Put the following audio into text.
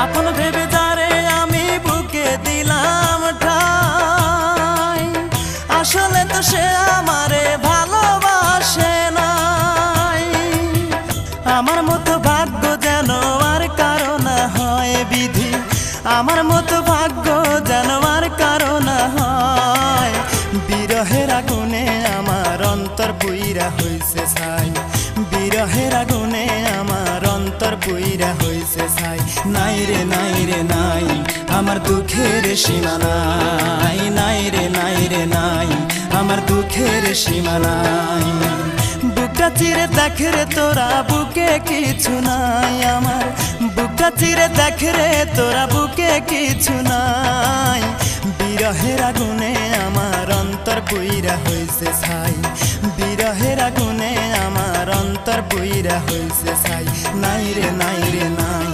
আপন ভেবে যারে আমি বুকে দিলাম ঠাই, আসলে তো সে আমারে ভালোবাসে নাই। আমার মতো ভাগ্য যেন আর কারো না হয় বিধি, আমার মতো ভাগ্য যেন আর কারো না হয়। বিরহের আগুনে আমার অন্তর পুইরা হইছে ছাই, বিরহের আগুনে আমার অন্তর পুইরা হইছে ছাই। নাই রে নাই রে নাই আমার দুঃখের সীমা নাই, নাই রে নাই রে নাই আমার দুঃখের সীমা নাই। বুকটা চিরে দেখ রে তোরা বুকে কিছু নাই আমার, বুকটা চিরে দেখ রে তোরা বুকে কিছু নাই। বিরহের আগুনে আমার অন্তর পুইরা হইছে ছাই, বিরহের আগুনে আমার অন্তর পুইরা হইছে ছাই। নাই রে নাই রে নাই